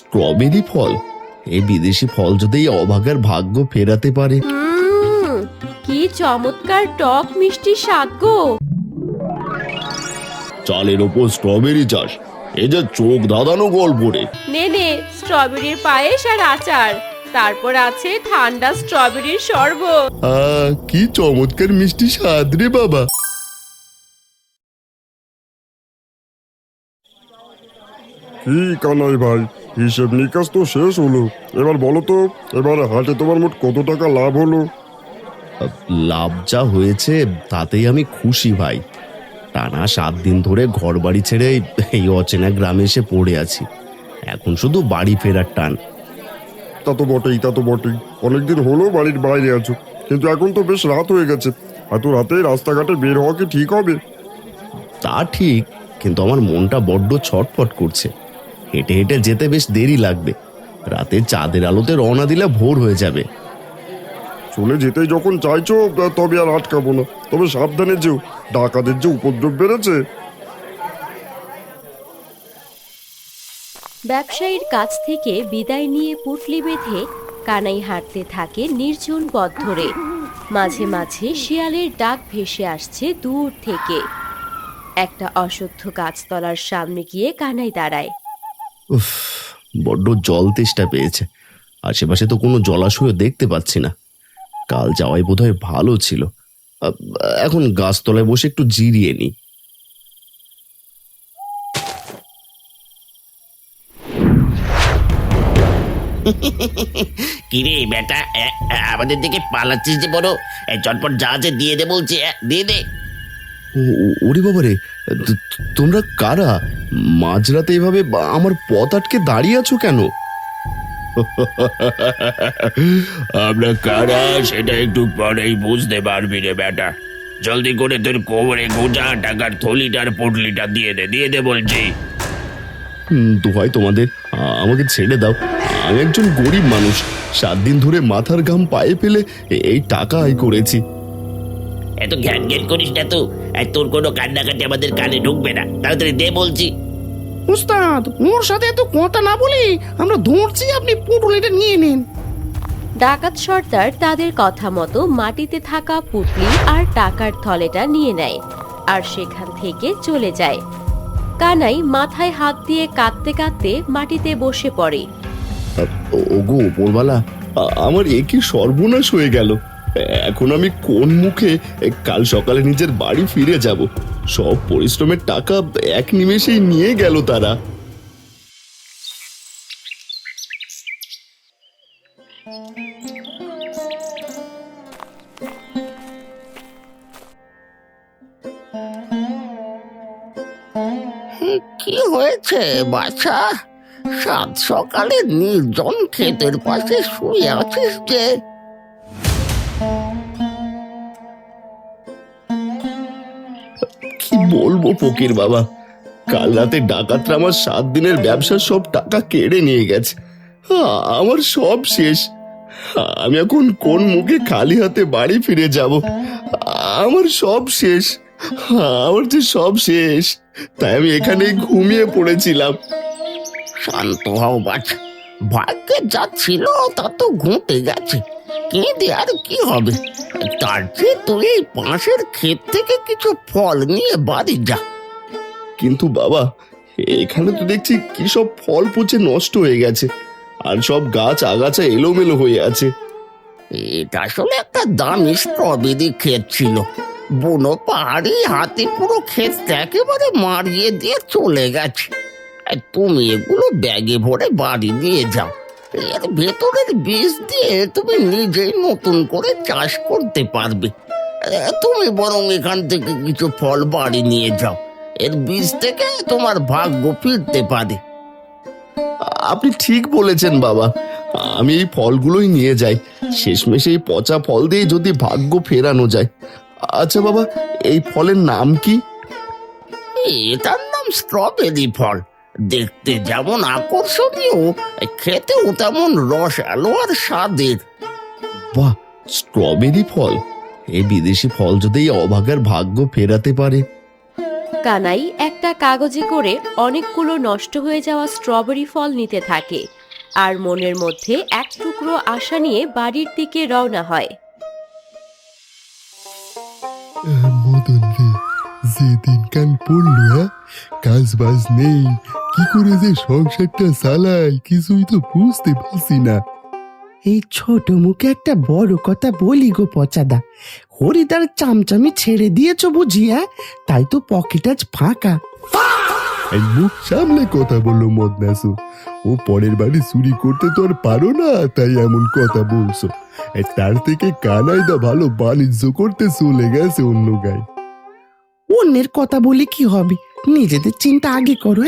Strawberry ফল? এই বিদেশি ফল যদি এই অভাগার ভাগ্য ফেরাতে পারে। কি চমৎকার টক মিষ্টি স্বাদ গো। চালের ওপর স্ট্রবেরি চাষ, এই যে চোখ ধাঁধানো গল্প রে। নে নে, স্ট্রবেরির পায়েস আর আচার, তারপর আছে ঠান্ডা স্ট্রবেরির শরবত। কি চমৎকার মিষ্টি স্বাদ রে বাবা। কি কানাই ভাই, হিসেব নিকাশ তো শেষ হলো। এবার বলো তো, এবার হাটে তোমার মোট কত টাকা লাভ হলো? লাভ যা হয়েছে তাতেই আমি খুশি ভাই। টানা 7 দিন ধরে ঘর বাড়ি ছেড়ে এই অচেনা গ্রামে এসে পড়ে আছি। এখন শুধু বাড়ি ফেরার টান। তা তো বটেই, তা তো বটেই। অনেকদিন হলো বাড়ির বাইরে আছো, কিন্তু এখন তো বেশ রাত হয়ে গেছে। এত রাতে রাস্তাঘাটে বের হওয়া কি ঠিক হবে? তা ঠিক, কিন্তু আমার মনটা বড্ড ছটফট করছে। হেঁটে হেঁটে যেতে বেশ দেরি লাগবে। রাতে চাঁদের আলোতে রওনা দিলে ভোর হয়ে যাবে। চলে যেতেই যখন চাইছো তবে আর আটকাবো না, তবে সাবধানে যেও, ডাকাতের যে উপদ্রব বেড়েছে। ব্যবসায়ীর কাছ থেকে বিদায় নিয়ে পুটলি বেঁধে কানাই হাঁটতে থাকে নির্জন পথ ধরে। মাঝে মাঝে শিয়ালের ডাক ভেসে আসছে দূর থেকে। একটা অশ্বত্থ গাছতলার সামনে গিয়ে কানাই দাঁড়ায়। উফ, বড্ড জল তেষ্টা পেয়েছে। আশেপাশে তো কোনো জলাশয় দেখতে পাচ্ছি না। কাল যাওয়াই বোধহয় ভালো ছিল। আহ, এখন গাছতলায় বসে একটু জিরিয়ে নিই। কিরে বেটা, আমাদের দিকে পালাচ্ছিস যে বড়? চটপট যা আছে দিয়ে দে বলছি, দিয়ে দে। ওরে বাবারে, তোমরা কারা? মাঝরাতে এভাবে আমার পথ আটকে দাঁড়িয়ে আছো কেন? আমরা কারা সেটা একটু পরেই বুঝতে পারবি রে বেটা। জলদি করে তোর কোমরে গোটা টাকার থলিটার পটলিটা দিয়ে দে বলছি। দোহাই তোমাদের, আমাকে ছেড়ে দাও। আমি একজন গরিব মানুষ। 7 দিন ধরে মাথার ঘাম পায়ে ফেলে এই টাকা আয় করেছি। এত ঘ্যান ঘ্যান করিস না তো, তোর কোনো কান্নাকাটি আমাদের কানে ঢুকবে না। তাড়াতাড়ি দে বলছি। উস্তাদ, ওর সাথে এত কথা না বলি আমরা ধরছি, আপনি পুটুলিটা নিয়ে নিন। ডাকাত সর্দার তাদের কথা মতো মাটিতে থাকা পুটলি আর টাকার থলেটা নিয়ে নেয় আর সেখান থেকে চলে যায়। কানাই মাথায় হাত দিয়ে কাঁদতে কাঁদতে মাটিতে বসে পড়ে। ওগো উপরওয়ালা, আমার একই সর্বনাশ হয়ে গেল। এখন আমি কোন মুখে কাল সকালে নিজের বাড়ি ফিরে যাব? সব পরিশ্রমের টাকা এক নিমেষেই নিয়ে গেল তারা। কি হয়েছে বাছা? সাত সকালে নির্জন ক্ষেতের পাশে শুয়ে আছিস যে? কি বলবো ফকির বাবা, কাল রাতে ডাকাতরা আমার 7 দিনের ব্যবসার সব টাকা কেড়ে নিয়ে গেছে। আমার সব শেষ। আমি এখন কোন মুখে খালি হাতে বাড়ি ফিরে যাব? আমার সব শেষ। আমার যে সব শেষ, তাই আমি এখানেই ঘুমিয়ে পড়েছিলাম। শান্ত হও বাছা, ভাগ্যে যা ছিল তা তো ঘটে গেছে। কেঁদে আর কি হবে? তার চেয়ে তুই এই পাশের ক্ষেত থেকে কিছু ফল নিয়ে বাড়ি যা। কিন্তু বাবা, এখানে তো দেখছি কি সব ফল পচে নষ্ট হয়ে গেছে, আর সব গাছ আগাছা এলোমেলো হয়ে আছে। এটা আসলে একটা দামি স্ট্রবেরি ক্ষেত ছিল। বুনো পাহাড়ি হাতি পুরো ক্ষেত একেবারে মারিয়ে দিয়ে চলে গেছে। আর তুমি এগুলো ব্যাগে ভরে বাড়ি নিয়ে যাও। এর ভেতরের বীজ দিয়ে তুমি নিজেই নতুন করে চাষ করতে পারবে। তুমি বরং এখান থেকে কিছু ফল বাড়ি নিয়ে যাও, এর বীজ থেকে তোমার ভাগ্য ফিরতে পারে। আপনি ঠিক বলেছেন বাবা, আমি এই ফলগুলোই নিয়ে যাই। শেষমেশ এই পচা ফল দিয়ে যদি ভাগ্য ফেরানো যায়। আচ্ছা বাবা, এই ফলের নাম কি? এটার নাম স্ট্রবেরি ফল। দেখতে যেমন আকর্ষণীয়, খেতেও তেমন রসালো আর স্বাদের। বাহ, স্ট্রবেরি ফল! এই বিদেশি ফল যদি এই অভাগার ভাগ্য ফেরাতে পারে। কানাই একটা কাগজে করে অনেকগুলো নষ্ট হয়ে যাওয়া স্ট্রবেরি ফল নিতে থাকে আর মনের মধ্যে এক টুকরো আশা নিয়ে বাড়ির দিকে রওনা হয়। মদন রে, যে দিনকাল পড়লো, কাজ বাজ নেই, কি করে যে সংসারটা চালাই কিছুই তো বুঝতে পারছি না। এই ছোট মুখে একটা বড় কথা বলি গো পচাদা, হরিদার চামচামি ছেড়ে দিয়েছো বুঝিয়া, তাই তো পকেট আজ ফাঁকা। এই মুখ সামলে কথা বললো মদনাসু, ও পরের বাড়ি চুরি করতে তো আর পারো না, তাই এমন কথা বলছো। তার থেকে কানাইদা ভালো বাণিজ্য করতে চলে গেছে অন্য গায়ে। অন্যের কথা বলে কি হবে, নিজেদের চিন্তা আগে করো।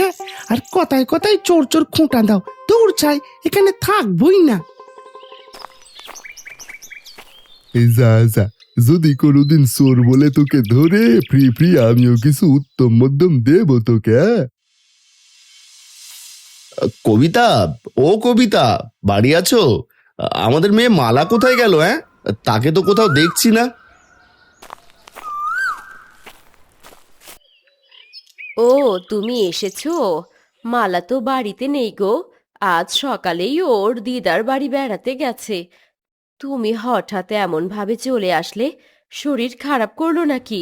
আর কথায় কথায় চোর চোর খুঁটা দাও, দূর চাই, এখানে থাকবোই না। যা যা, যদি কোনোদিন চোর বলে তোকে ধরে ফ্রি ফ্রি আমিও কিছু উত্তম মধ্যম দেবো তোকে। কবিতা, ও কবিতা, বাড়ি আছো? আমাদের মেয়ে মালা কোথায় গেল? তাকে তো কোথাও দেখছি না। ও, তুমি এসেছো? মালা তো বাড়িতে নেই গো, আজ সকালেই ওর দিদার বাড়ি বেড়াতে গেছে। তুমি হঠাৎ এমন ভাবে চলে আসলে, শরীর খারাপ করলো নাকি?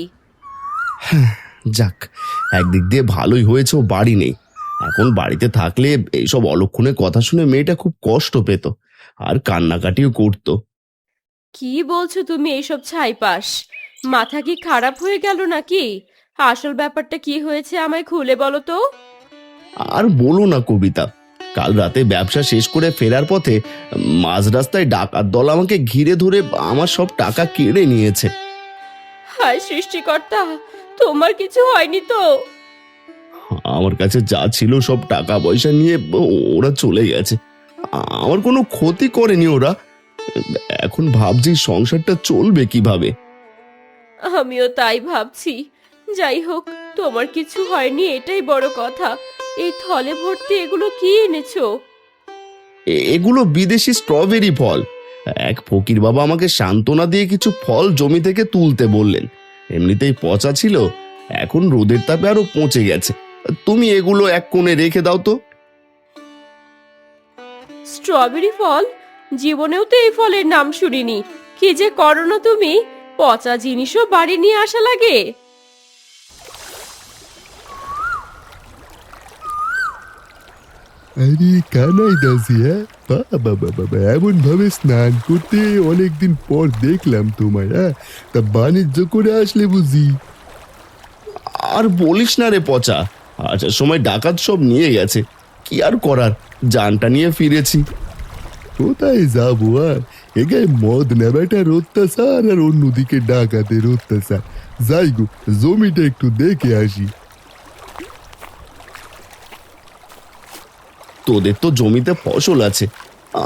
যাক, একদিক দিয়ে ভালোই হয়েছে ও বাড়ি নেই। এখন বাড়িতে থাকলে এইসব অলক্ষণে কথা শুনে মেয়েটা খুব কষ্ট পেত আর কান্নাকাটিও করতো। কি বলছো তুমি এইসব ছাইপাশ? মাথা কি খারাপ হয়ে গেল নাকি? আসল ব্যাপারটা কি হয়েছে আমায় খুলে বলো তো। আর বলো না কবিতা, কাল রাতে ব্যবসা শেষ করে ফেরার পথে মাঝ রাস্তায় ডাকাত দল আমাকে ঘিরে ধরে আমার সব টাকা কেড়ে নিয়েছে। হায় সৃষ্টিকর্তা, তোমার কিছু হয়নি তো? আমার কাছে যা ছিল সব টাকা পয়সা নিয়ে ওরা চলে গেছে। আমার কোনো ক্ষতি করেনি ওরা। এখন ভাবছি সংসারটা চলবে কিভাবে। আমিও তাই ভাবছি। যাই হোক, তোমার কিছু হয়নি এটাই বড় কথা। এই থলে ভর্তি এগুলো কি এনেছো? এগুলো বিদেশি স্ট্রবেরি ফল। এক ফকির বাবা আমাকে সান্ত্বনা দিয়ে কিছু ফল জমি থেকে তুলতে বললেন। এমনিতেই পচা ছিল, এখন রোদের তাপে আরো পচে গেছে। তুমি এগুলো এক কোণে রেখে দাও তো। স্ট্রবেরি ফল? জীবনেও তো এই ফলের নাম শুনিনি। কি যে করো না তুমি, পচা জিনিসও বাড়ি নিয়ে আসা লাগে? আরে কানাই দাসি, বাবা বাবা, এমন ভাবে স্নান করতে অনেকদিন পর দেখলাম তোমায়। তা বাণিজ্য করে আসলে বুঝি? আর বলিস না রে পচা, আসার সময় ডাকাত সব নিয়ে গেছে। কি আর করার, জানটা নিয়ে ফিরেছি। কোথায় যাবো আর, এগায় মদ নেবাটার অত্যাচার আর অন্যদিকে ডাকাতের অত্যাচার। যাই গো, জমিটা একটু দেখে আসি। তোদের তো জমিতে ফসল আছে,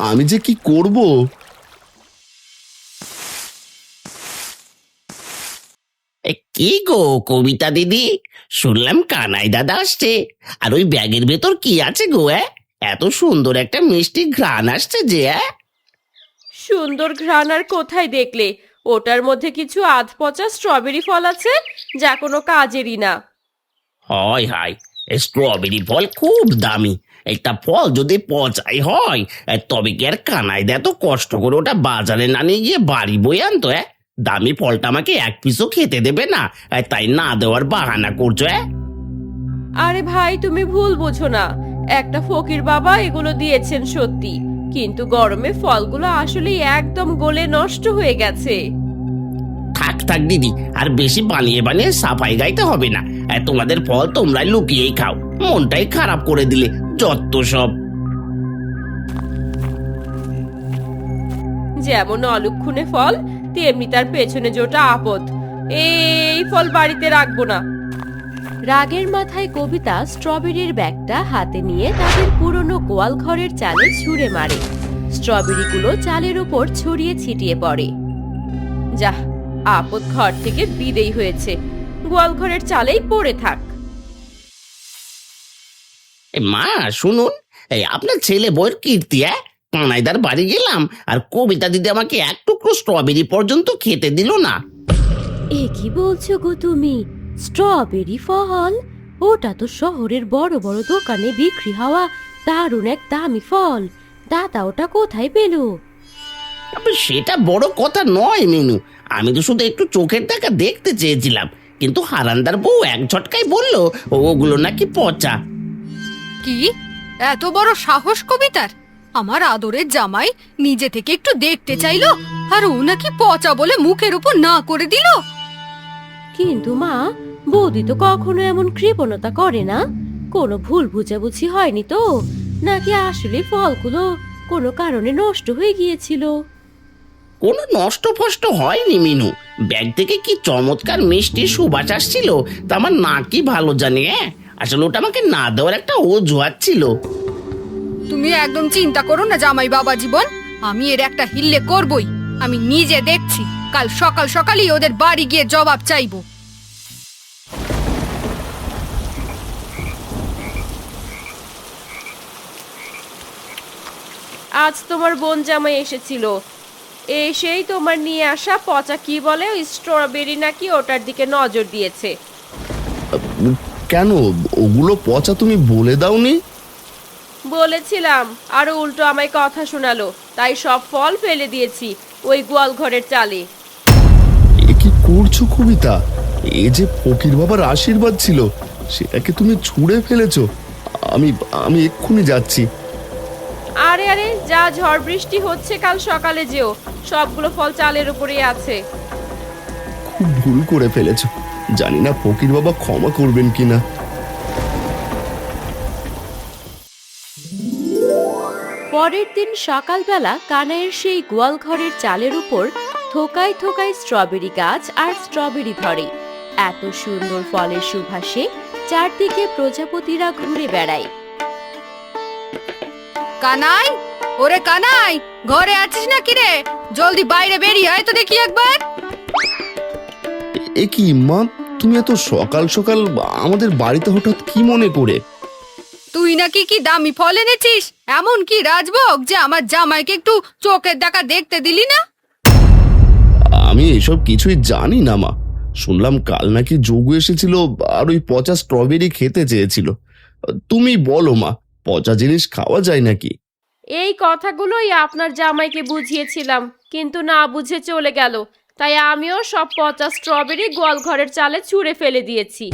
আমি যে কি করব। কি গো কবিতা দিদি, শুনলাম কানাই দাদা আসছে। আর ওই ব্যাগের ভেতর কি আছে গো? এত সুন্দর একটা মিষ্টি ঘ্রাণ আসছে যে। সুন্দর ঘ্রাণ আর কোথায় দেখলে? ওটার মধ্যে কিছু আধপচা স্ট্রবেরি ফল আছে, যা কোনো কাজেরই না। হয় হয়, স্ট্রবেরি ফল খুব দামি। একটা ফল যদি পচাই হয়, তবে কি আর কানাই দা এত কষ্ট করে ওটা বাজারে না নিয়ে গিয়ে বাড়ি বয়ে আনতো? দামি ফলটা আমাকে এক পিসও খেতে দেবে না, তাই না দেওয়ার বাহানা করছো। আরে ভাই, তুমি ভুল বোঝো না। একটা ফকির বাবা এগুলো দিয়েছেন সত্যি, কিন্তু গরমে ফলগুলো আসলে একদম গলে নষ্ট হয়ে গেছে। থাক থাক দিদি, আর বেশি বানিয়ে বানিয়ে সাফাই গাইতে হবে না। তোমাদের ফল তোমরা লুকিয়েই খাও, মনটাই খারাপ করে দিলে যত সব। যেমন অলক্ষণে ফল, তেমনি তার পেছনে জোটা আপদ। এই ফল বাড়িতে রাখবো না। রাগের মাথায় কবিতা স্ট্রবেরির ব্যাগটা হাতে নিয়ে তাদের পুরনো গোয়াল ঘরের চালে ছুঁড়ে মারে। স্ট্রবেরিগুলো চালের উপর ছড়িয়ে ছিটিয়ে পড়ে। যাহ, আপদ ঘর থেকে বিদেয় হয়েছে, গোয়াল ঘরের চালেই পড়ে থাক। মা শুনুন, আপনার ছেলে বউয়ের কীর্তি। কানাইদার বাড়ি গেলাম, আর কবিতা দিদি আমাকে এক টুকরো স্ট্রবেরি পর্যন্ত খেতে দিল না। এ কি বলছো গো তুমি? স্ট্রবেরি ফল? ওটা তো শহরের বড় বড় দোকানে বিক্রি হওয়া দারুণ এক দামি ফল। দাদা ওটা কোথায় পেলো? আবে সেটা বড় কথা নয় মিনু, আমি তো শুধু একটু চোখের দেখা দেখতে চেয়েছিলাম, কিন্তু হারান্দার বউ এক ঝটকায় বলল ওগুলো নাকি পচা। কি এত বড় সাহস কবিতার! আমার আদরের জামাই নিজে থেকে একটু দেখতে চাইলো, আর ও নাকি পচা বলে মুখের উপর না করে দিল। কিন্তু মা, বৌদি তো কখনো এমন কৃপণতা করে না। কোনো ভুল বুঝাবুঝি হয়নি তো? নাকি আসলে ফলগুলো কোনো কারণে নষ্ট হয়ে গিয়েছিল? কোনো নষ্ট ফষ্ট হয়নি মিনু, ব্যাগ থেকে কি চমৎকার মিষ্টি সুবাস আসছিল তা আমার নাকি ভালো জানে। আসলে ওটা আমাকে না দেওয়ার একটা অজুহাত ছিল। তুমি একদম চিন্তা করো না জামাই বাবা জীবন, আমি এর একটা হিল্লে করবই। আমি নিজে দেখছি, কাল সকাল সকালই ওদের বাড়ি গিয়ে জবাব চাইবো। আজ তোমার বোন জামাই এসেছিল, এসেই তোমার নিয়ে আসা পচা কি বলে ওই স্ট্রবেরি নাকি ওটার দিকে নজর দিয়েছে। কেন ওগুলো পচা তুমি বলে দাওনি? বলেছিলাম, আরো উল্টো আমায় কথা শোনালো, তাই সব ফল ফেলে দিয়েছি ওই গোয়াল ঘরের চালে। এ কি করছো কবিতা? এ যে ফকির বাবার আশীর্বাদ ছিল, সেটাকে তুমি ছুঁড়ে ফেলেছো। আমি আমি এক্ষুনি যাচ্ছি। আরে আরে, যা ঝড় বৃষ্টি হচ্ছে কাল সকালে যেও, সবগুলো ফল চালের উপরেই আছে। খুব ভুল করে ফেলেছো, জানি না ফকির বাবা ক্ষমা করবেন কিনা। পরের দিন সকালবেলা কানাইয়ের সেই গোয়াল ঘরের চালের উপর থোকায় থোকায় স্ট্রবেরি গাছ আর স্ট্রবেরি ধরে। এত সুন্দর ফলের সুবাসে চারদিকে প্রজাপতিরা ঘুরে বেড়ায়। কানাই, ওরে কানাই, ঘরে আছিস নাকি রে? জলদি বাইরে বেরিয়ে আয় তো দেখি একবার। এ কি মা, তুমি এত সকাল সকাল আমাদের বাড়িতে হঠাৎ কি মনে করে? তুই নাকি কি দামি ফল এনেছিস? এমন কি রাজভোগ যে আমার জামাইকে একটু চোখের দেখা দেখতে দিলি না? আমি এসব কিছুই জানি না মা। শুনলাম কাল নাকি যোগু এসেছিল আর ওই পচা স্ট্রবেরি খেতে চেয়েছিল। তুমি বলো মা, পচা জিনিস খাওয়া যায় নাকি? এই কথাগুলোই আপনার জামাইকে বুঝিয়েছিলাম, কিন্তু না বুঝে চলে গেল, তাই আমিও সব পচা স্ট্রবেরি গোয়াল ঘরের চালে ছুঁড়ে ফেলে দিয়েছি।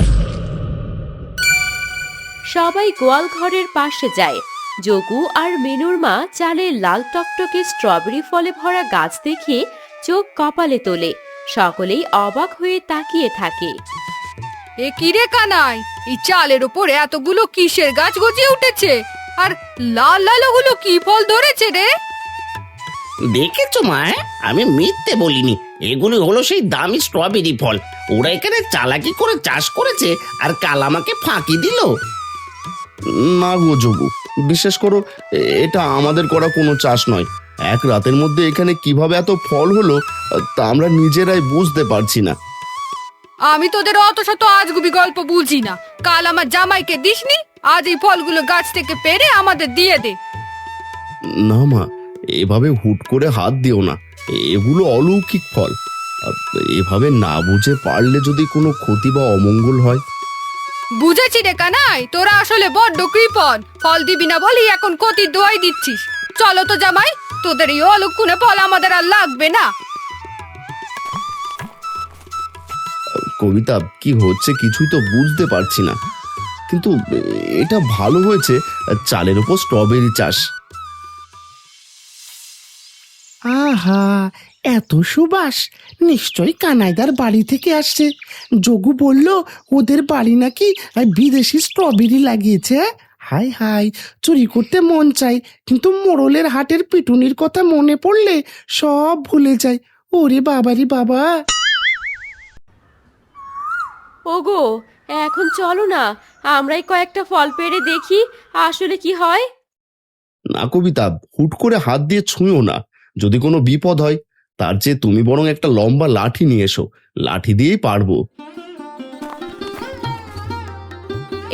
সবাই গোয়াল ঘরের পাশে যায়। যোগু আর মিনুর মা চালের লাল টকটকে স্ট্রবেরি ফলে ভরা গাছ দেখে চোখ কপালে তোলে। সকলেই অবাক হয়ে তাকিয়ে থাকে। এ কি রে কানাই, এই চালের উপর এতগুলো কিসের গাছ গজিয়ে উঠেছে? আর লাল লাল ওগুলো কি ফল ধরেছে রে? দেখেছো মা, আমি মিথ্যে বলিনি, এগুলো হলো সেই দামি স্ট্রবেরি ফল। ওরা এখানে চালাকি করে চাষ করেছে আর কাল আমাকে ফাঁকি দিল। না গো যোগু, বিশ্বাস করো, এটা আমাদের করা কোনো চাষ নয়। এক রাতের মধ্যে এখানে কিভাবে এত ফল হলো তা আমরা নিজেরাই বুঝতে পারছি না। আমি তোদের অত শত আজগুবি গল্প বুঝি না। কাল আমার জামাইকে দিসনি, আজ এই ফলগুলো গাছ থেকে পেড়ে আমাদের দিয়ে দে। না মা, এভাবে হুট করে হাত দিও না, এগুলো অলৌকিক ফল। এভাবে না বুঝে পারলে যদি কোনো ক্ষতি বা অমঙ্গল হয়। বুঝেছি রে কানাই, তোরা আসলে বড্ড কৃপণ। ফল দিবি না বলি এখন ক্ষতির দোয়াই দিচ্ছিস। চলো তো জামাই, তোদের এই অলক্ষণে ফল আমাদের আর লাগবে না। কবিতা, কি হচ্ছে কিছুই তো বুঝতে পারছি না, কিন্তু এটা ভালো হয়েছে, চালের উপর স্ট্রবেরি চাষ। আহা, এত সুবাস! নিশ্চয়ই কানাইদার বাড়ি থেকে আসছে। যোগু বলল ওদের বাড়ি নাকি বিদেশি স্ট্রবেরি লাগিয়েছে। হাই হাই, চুরি করতে মন চাই, কিন্তু মোড়লের হাটের পিটুনির কথা মনে পড়লে সব ভুলে যায়। ওরে বাবারি বাবা! ওগো, এখন চলো না, আমরাই কয়েকটা ফল পেড়ে দেখি আসলে কি হয়। না কবিতা, হুট করে হাত দিয়ে ছুঁয়ো না, যদি কোনো বিপদ হয়। তার চেয়ে তুমি বরং একটা লম্বা লাঠি নিয়ে এসো, লাঠি দিয়েই পারবো।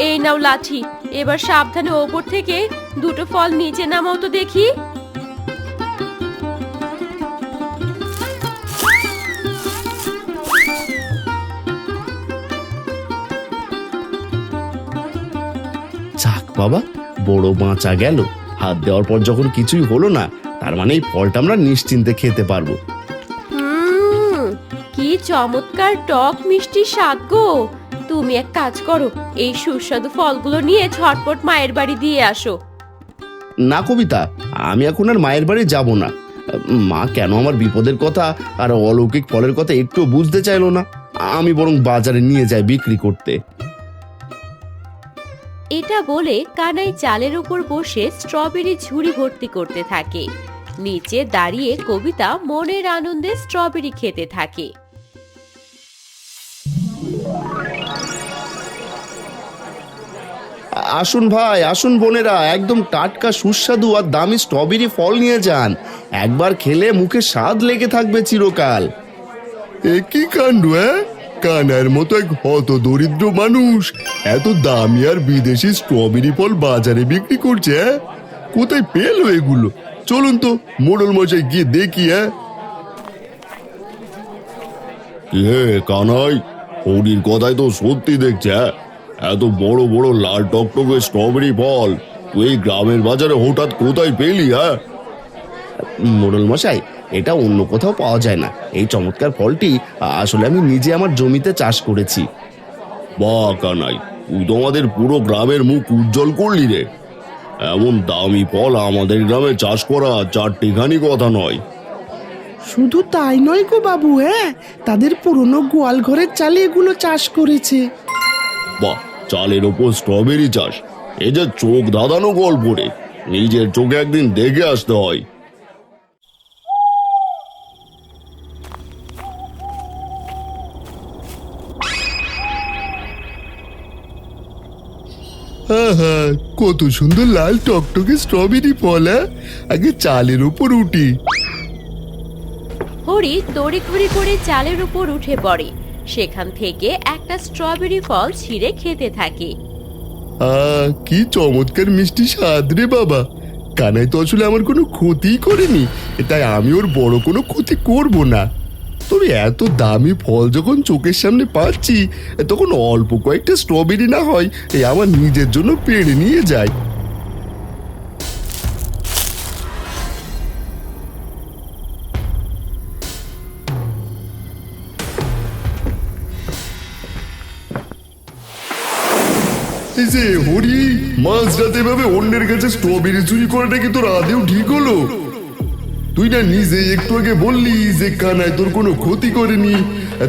এই নাও লাঠি, এবার সাবধানে ওপর থেকে দুটো ফল নিচে নামাও তো দেখি। যাক বাবা, বড় বাঁচা গেল। হাত দেওয়ার পর যখন কিছুই হলো না, তার মানে এই ফলটা আমরা নিশ্চিন্তে খেতে পারবো। কি চমৎকার টক মিষ্টি স্বাদ গো। তুমি এক কাজ করো, এই সুস্বাদু ফলগুলো নিয়ে ঝটপট মায়ের বাড়ি দিয়ে আসো। না কবিতা, আমি এখন আর মায়ের বাড়ি যাব না। মা কেন আমার বিপদের কথা আর অলৌকিক ফলের কথা একটু বুঝতে চাইলো না। আমি বরং বাজারে নিয়ে যাই বিক্রি করতে। এটা বলে কানাই চালের উপর বসে স্ট্রবেরি ঝুড়ি ভর্তি করতে থাকে। নিচে দাঁড়িয়ে কবিতা মনের আনন্দে স্ট্রবেরি খেতে থাকে। আসুন ভাই, আসুন বোনেরা, একদম টাটকা সুস্বাদু আর দামি স্ট্রবেরি ফল নিয়ে যান। একবার খেলে মুখে স্বাদ লেগে থাকবে চিরকাল। এ কি কাণ্ড! কানার মতো এক হত দরিদ্র মানুষ এত দামি আর বিদেশি স্ট্রবেরি ফল বাজারে বিক্রি করছে। কোথায় পেলো এগুলো? চলুন তো মোড়ল মশাই গিয়ে দেখি। কানাই, হরির কথাই তো সত্যি দেখছে। এত বড় বড় লাল টকটকে স্ট্রবেরি ফল তুই এই গ্রামের বাজারে হঠাৎ কোথায় পেলি? মোড়ল মশাই, এটা অন্য কোথাও পাওয়া যায় না। এই চমৎকার ফলটি আসলে আমি নিজে আমার জমিতে চাষ করেছি। বাহ কানাই, তুই তো আমাদের পুরো গ্রামের মুখ উজ্জ্বল করলি রে। এমন দামি ফল আমাদের গ্রামে চাষ করা চারটিখানি কথা নয়। শুধু তাই নয় গো বাবু, তাদের পুরনো গোয়াল ঘরের চালে এগুলো চাষ করেছে। বাহ, চালের ওপর স্ট্রবেরি চাষ, এ যে চোখ ধাঁধানো গল্প রে। নিজের চোখে একদিন দেখে আসতে হয়। কত সুন্দর লাল টকটকে স্ট্রবেরি ফল! আগে চালের উপর উঠি। হরি তড়িঘড়ি করে চালের উপর উঠে পড়ে। সেখান থেকে একটা স্ট্রবেরি ফল ছিঁড়ে খেতে থাকে। কি চমৎকার মিষ্টি স্বাদ রে বাবা! কানাই তো আসলে আমার কোনো ক্ষতিই করেনি, তাই আমি ওর বড় কোনো ক্ষতি করব না। তবে এত দামি ফল যখন চোখের সামনে পাচ্ছি, তখন অল্প কয়েকটা স্ট্রবেরি না হয় আমার নিজের জন্য পেড়ে নিয়ে যাই। এই যে হরি, মাঝরাতে এভাবে অন্যের কাছে স্ট্রবেরি চুরি করাটা কি তোর আদেও ঠিক হলো? তুই না নিজে একটু আগে বললি যে কানাই তোর কোনো ক্ষতি করেনি,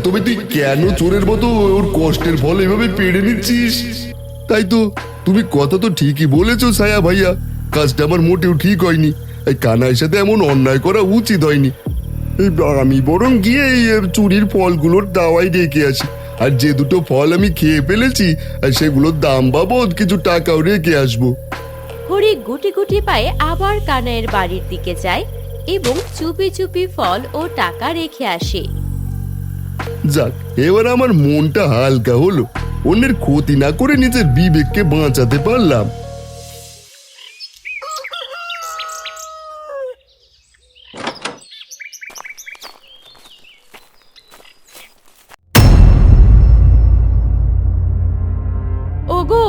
তবে তুই কেন চোরের মতো ওর কষ্টের ফল এভাবে পেড়ে নিচ্ছিস? তাই তো, তুমি কথা তো ঠিকই বলেছো ছায়া ভাইয়া, কাজটা আমার মোটেও ঠিক হয়নি। এই কানাইয়ের সাথে এমন অন্যায় করা উচিত হয়নি। আমি বরং গিয়ে এই চুরির ফলগুলোর দাওয়াই রেখে আসি, আর যে দুটো ফল আমি খেয়ে ফেলেছি সেগুলোর দাম বাবদ কিছু টাকাও রেখে আসবো। হরি গুটি গুটি পায়ে আবার কানাইয়ের বাড়ির দিকে যায় এবং চুপি চুপি ফল ও টাকা রেখে আসে। যাক, এবার আমার মনটা হালকা হলো। অন্যের ক্ষতি না করে নিজের বিবেককে বাঁচাতে পারলাম। ওগো,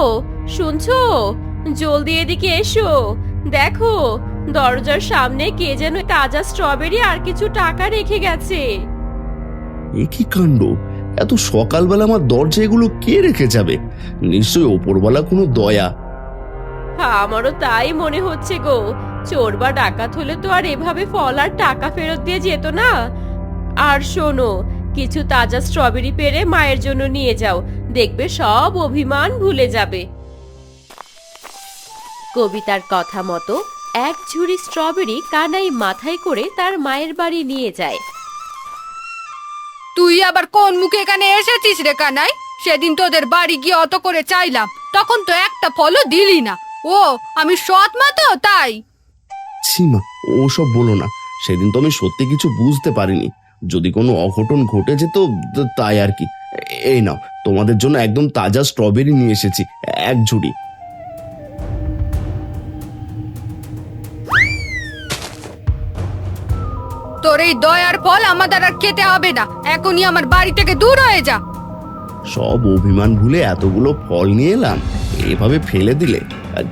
শুনছো? জলদি এদিকে এসো। দেখো, দরজার সামনে কে যেন তাজা স্ট্রবেরি আর কিছু টাকা রেখে গেছে। এ কি কাণ্ড! এত সকালবেলা আমার দরজা এগুলো কে রেখে যাবে? নিশ্চয়ই ওপরওয়ালা কোনো দয়া। আমারও তাই মনে হচ্ছে গো। চোর বা ডাকাত হলে তো আর এভাবে ফল আর টাকা ফেরত দিয়ে যেত না। আর শোনো, কিছু তাজা স্ট্রবেরি পেড়ে মায়ের জন্য নিয়ে যাও, দেখবে সব অভিমান ভুলে যাবে। কবিতার কথা মতো এক ঝুড়ি স্ট্রবেরি কানাই মাথায় করে তার মায়ের বাড়ি নিয়ে যায়। তুই আবার কোন মুখে এখানে এসেছিস রে কানাই? সেদিন তোদের বাড়ি গিয়ে অত করে চাইলাম, তখন তো একটা ফলও দিলি না। ও, আমি সৎ মা তো, তাই। সীমা, ওসব বলো না। সেদিন তো আমি সত্যি কিছু বুঝতে পারিনি। যদি কোনো অঘটন ঘটে যেত তাই আর কি। এই নাও, তোমাদের জন্য একদম তাজা স্ট্রবেরি নিয়ে এসেছি, এক ঝুড়ি। তোর এই দয়ার ফল আমাদের আর খেতে হবে না। এখনই আমার বাড়ি থেকে দূর হয়ে যা। সব অভিমান ভুলে এতগুলো ফল নিয়ে এলাম, এভাবে ফেলে দিলে?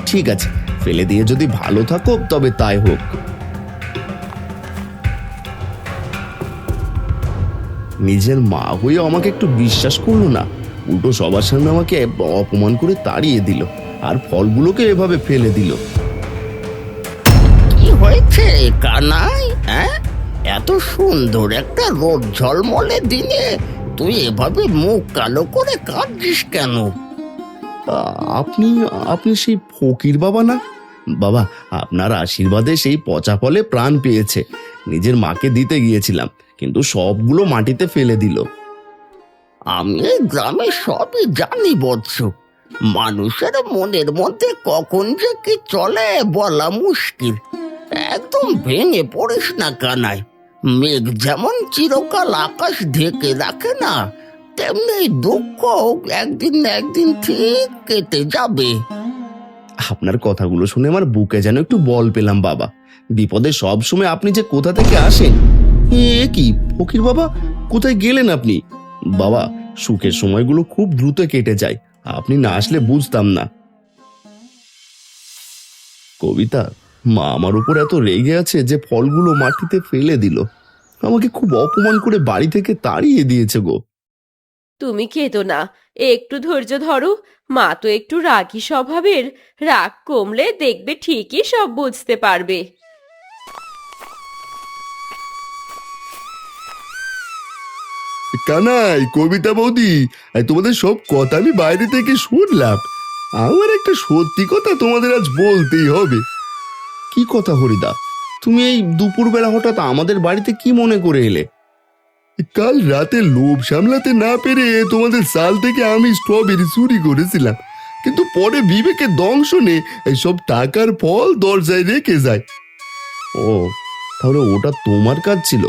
ঠিক আছে, ফেলে দিয়ে যদি ভালো থাকো তবে তাই হোক। নিজের মা হয়ে আমাকে একটু বিশ্বাস করলো না, উল্টো সবার সামনে আমাকে অপমান করে তাড়িয়ে দিল আর ফলগুলোকে এভাবে ফেলে দিল। কি হয়েছে কানাই? হ্যাঁ, এত সুন্দর একটা রোদ ঝলমলে দিনে তুই এভাবে মুখ কালো করে কাঁদছিস কেন? আপনি আপনি সেই ফকির বাবা না? বাবা, আপনার আশীর্বাদে সেই পচা ফলে প্রাণ পেয়েছে। নিজের মাকে দিতে গিয়েছিলাম, কিন্তু সবগুলো মাটিতে ফেলে দিল। আমি এই গ্রামে সবই জানি বৎস। মানুষের মনের মধ্যে কখন যে কি চলে বলা মুশকিল। একদম ভেঙে পড়িস না কানাই। মেঘ যেমন চিরকাল আকাশ ঢেকে রাখে না, তেমনি দুঃখ একদিন না একদিন ঠিক কেটে যাবে। আপনার কথাগুলো শুনে আমার বুকে যেন একটু বল পেলাম বাবা। বিপদে সব সময় আপনি যে কোথা থেকে আসেন। এ কি ফকির বাবা, কোথায় গেলেন আপনি? বাবা, সুখের সময়গুলো খুব দ্রুত কেটে যায়, আপনি না আসলে বুঝতাম না। কবিতা, মা আমার উপর এত রেগে আছে যে ফলগুলো মাটিতে ফেলে দিল। আমাকে খুব অপমান করে বাড়ি থেকে তাড়িয়ে দিয়েছে গো। তুমি কেঁদো না, একটু ধৈর্য ধরো। মা তো একটু রাগী স্বভাবের, রাগ কমলে দেখবে ঠিকই সব বুঝতে পারবে। কানাই, কবিতা বৌদি, তোমাদের সব কথা আমি বাইরে থেকে শুনলাম। আমার একটা সত্যি কথা তোমাদের আজ বলতেই হবে। কি কথা হরিদা, তুমি এই দুপুরবেলা হঠাৎ আমাদের বাড়িতে কি মনে করে এলে? কাল রাতে লোভ সামলাতে না পেরে তোমাদের সাল থেকে আমি স্ট্রবেরি চুরি করেছিলাম, কিন্তু পরে বিবেকের দংশনে এইসব টাকার ফল দরজায় রেখে যায়। ও, তাহলে ওটা তোমার কাজ ছিল।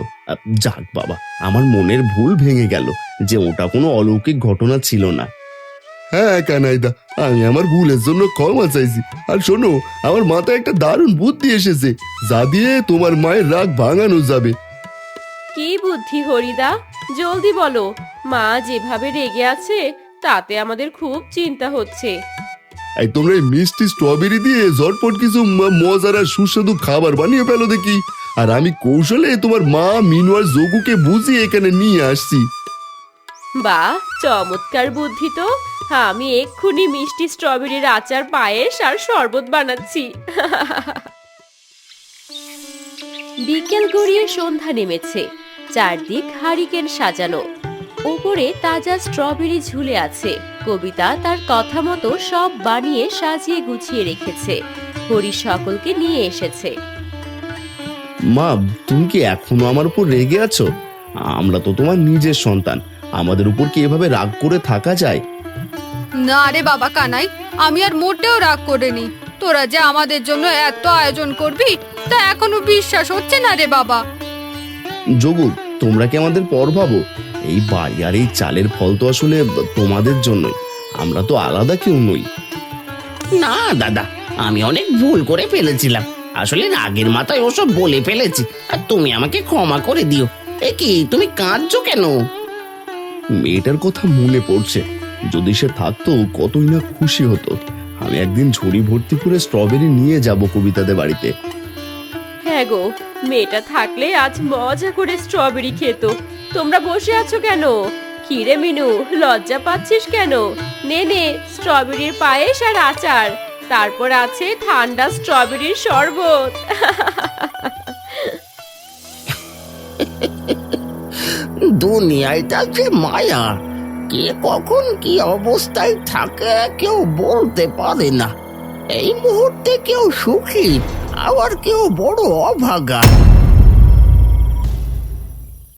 যাক বাবা, আমার মনের ভুল ভেঙে গেল যে ওটা কোনো অলৌকিক ঘটনা ছিল না। হ্যাঁ কানাইদা, আমি আমার ভুলের জন্য ক্ষমা চাইছি। আর শোনো, আমার মাথায় একটা দারুণ বুদ্ধি এসেছে, যা দিয়ে তোমার মায়ের রাগ ভাঙানো যাবে। কি বুদ্ধি হরিদা, জলদি বলো। মা যেভাবে রেগে আছে তাতে আমাদের খুব চিন্তা হচ্ছে। এই তোমরা এই মিষ্টি স্ট্রবেরি দিয়ে ঝটপট কিছু মজার আর সুস্বাদু খাবার বানিয়ে ফেলো দেখি, আর আমি কৌশলে তোমার মা মিনু আর যোগুকে বুঝিয়ে এখানে নিয়ে আসছি। বাহ, চমৎকার বুদ্ধি তো। আমি এক্ষুনি মিষ্টি স্ট্রবেরির আচার, পায়েস আর শরবত বানাচ্ছি। বিকেল গড়িয়ে সন্ধ্যা নেমেছে, চারদিক হারিকেন সাজানো, উপরে তাজা স্ট্রবেরি ঝুলে আছে। কবিতা তার কথা মতো সব বানিয়ে সাজিয়ে গুছিয়ে রেখেছে। হরি সকলকে নিয়ে এসেছে। মা, তুমি কি এখনো আমার উপর রেগে আছো? আমরা তো তোমার নিজের সন্তান, আমাদের উপর কি এভাবে রাগ করে থাকা যায়? না রে বাবা কানাই, আমি আর মোটেও রাগ করিনি। তোরা যে আমাদের জন্য এত আয়োজন করবি তা এখনো বিশ্বাস হচ্ছে না রে বাবা। যোগু, তোমরা কি আমাদের পর ভাবো? এই বাড়ি আর এই চালের ফল তো আসলে তোমাদের জন্যই, আমরা তো আলাদা কেউ নই। না দাদা, আমি অনেক ভুল করে ফেলেছিলাম। আসলে রাগের মাথায় ওসব বলে ফেলেছি, আর তুমি আমাকে ক্ষমা করে দিও। এ কি, তুমি কাঁদছো কেন? মেয়েটার কথা মনে পড়ছে, যদি সে থাকতো কতই না খুশি হতো। আমি একদিন ঝুড়ি ভর্তি করে স্ট্রবেরি নিয়ে যাব কবিতাদের বাড়িতে। হ্যাঁ গো, মেয়েটা থাকলে আজ মজা করে স্ট্রবেরি খেত। তোমরা বসে আছো কেন? কি রে মিনু, লজ্জা পাচ্ছিস কেন? নে নে, স্ট্রবেরির পায়েস আর আচার, তারপর আছে ঠান্ডা স্ট্রবেরির শরবত। দুনিয়াটা যে মায়া, কে কখন কি অবস্থায় থাকে কেউ বলতে পারে না। এই মুহূর্তে কেউ সুখী, আবার কেউ বড় অভাগা।